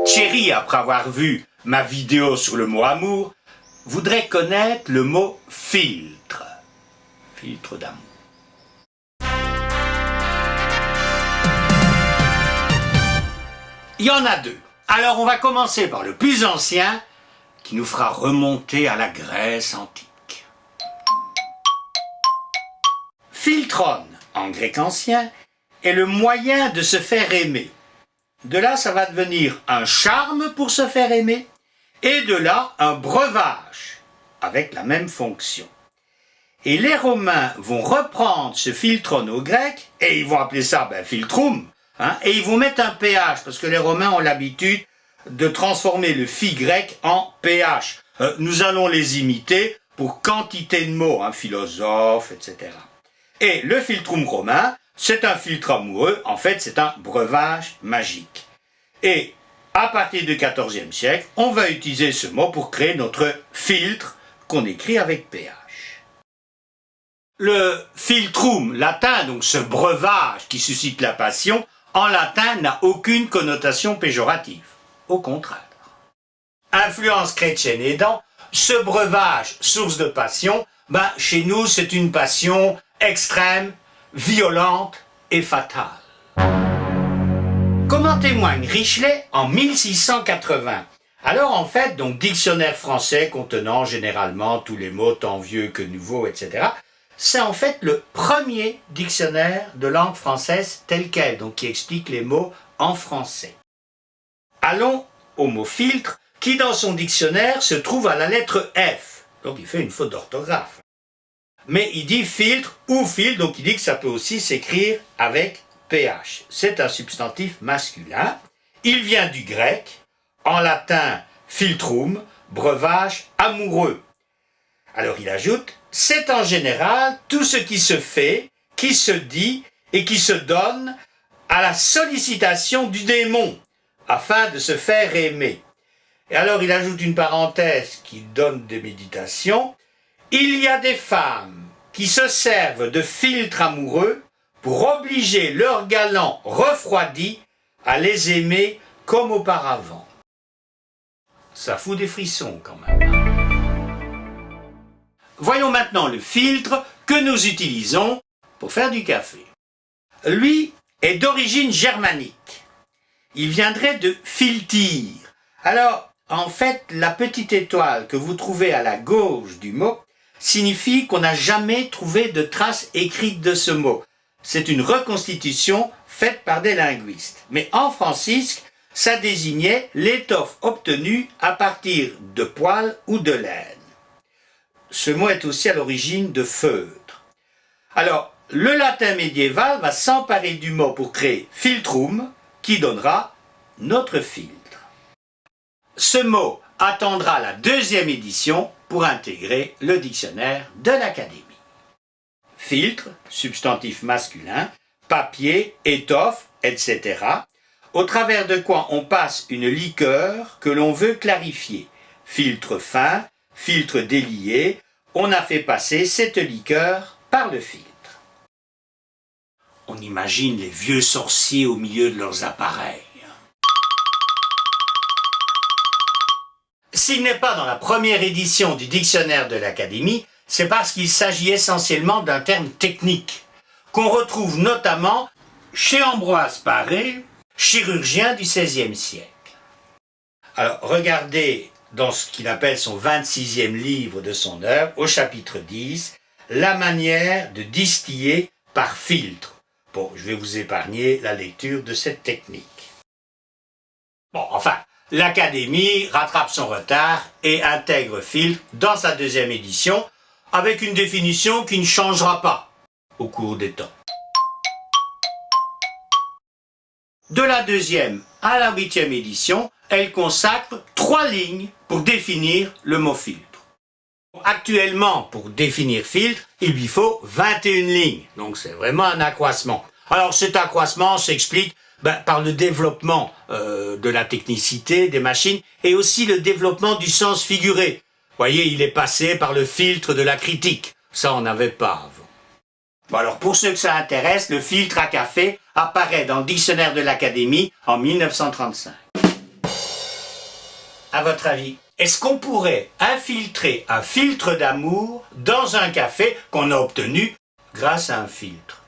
Thierry, après avoir vu ma vidéo sur le mot amour, voudrait connaître le mot filtre. Filtre d'amour. Il y en a deux. Alors on va commencer par le plus ancien, qui nous fera remonter à la Grèce antique. Philtron, en grec ancien, est le moyen de se faire aimer. De là, ça va devenir un charme pour se faire aimer, et de là, un breuvage, avec la même fonction. Et les Romains vont reprendre ce philtron au grec, et ils vont appeler ça philtrum, et ils vont mettre un pH, parce que les Romains ont l'habitude de transformer le phi grec en pH. Nous allons les imiter pour quantité de mots, philosophe, etc. Et le philtrum romain, c'est un filtre amoureux, en fait c'est un breuvage magique. Et à partir du XIVe siècle, on va utiliser ce mot pour créer notre filtre qu'on écrit avec pH. Le philtrum latin, donc ce breuvage qui suscite la passion, en latin n'a aucune connotation péjorative. Au contraire. Influence chrétienne aidant, ce breuvage, source de passion, chez nous c'est une passion extrême, violente et fatale. Comme en témoigne Richelet en 1680. Alors en fait, donc dictionnaire français contenant généralement tous les mots tant vieux que nouveaux, etc. C'est en fait le premier dictionnaire de langue française tel quel, donc qui explique les mots en français. Allons au mot filtre, qui dans son dictionnaire se trouve à la lettre F. Donc il fait une faute d'orthographe. Mais il dit filtre ou fil, donc il dit que ça peut aussi s'écrire avec pH. C'est un substantif masculin. Il vient du grec, en latin filtrum, breuvage amoureux. Alors il ajoute, c'est en général tout ce qui se fait, qui se dit et qui se donne à la sollicitation du démon, afin de se faire aimer. Et alors il ajoute une parenthèse qui donne des méditations. Il y a des femmes qui se servent de filtres amoureux pour obliger leur galant refroidi à les aimer comme auparavant. Ça fout des frissons quand même. Voyons maintenant le filtre que nous utilisons pour faire du café. Lui est d'origine germanique. Il viendrait de filtir. Alors, en fait, la petite étoile que vous trouvez à la gauche du mot signifie qu'on n'a jamais trouvé de trace écrite de ce mot. C'est une reconstitution faite par des linguistes. Mais en francisque, ça désignait l'étoffe obtenue à partir de poils ou de laine. Ce mot est aussi à l'origine de feutre. Alors, le latin médiéval va s'emparer du mot pour créer filtrum, qui donnera notre filtre. Ce mot attendra la deuxième édition pour intégrer le dictionnaire de l'Académie. Filtre, substantif masculin, papier, étoffe, etc., au travers de quoi on passe une liqueur que l'on veut clarifier. Filtre fin, filtre délié, on a fait passer cette liqueur par le filtre. On imagine les vieux sorciers au milieu de leurs appareils. S'il n'est pas dans la première édition du dictionnaire de l'Académie, c'est parce qu'il s'agit essentiellement d'un terme technique, qu'on retrouve notamment chez Ambroise Paré, chirurgien du XVIe siècle. Alors, regardez dans ce qu'il appelle son 26e livre de son œuvre, au chapitre 10, la manière de distiller par filtre. Bon, je vais vous épargner la lecture de cette technique. Bon, enfin, l'Académie rattrape son retard et intègre filtre dans sa deuxième édition avec une définition qui ne changera pas au cours des temps. De la deuxième à la 8e édition, elle consacre 3 lignes pour définir le mot filtre. Actuellement, pour définir filtre, il lui faut 21 lignes, donc c'est vraiment un accroissement. Alors cet accroissement s'explique par le développement de la technicité des machines et aussi le développement du sens figuré. Vous voyez, il est passé par le filtre de la critique. Ça, on n'avait pas avant. Bon, alors pour ceux que ça intéresse, le filtre à café apparaît dans le dictionnaire de l'Académie en 1935. À votre avis, est-ce qu'on pourrait infiltrer un filtre d'amour dans un café qu'on a obtenu grâce à un filtre ?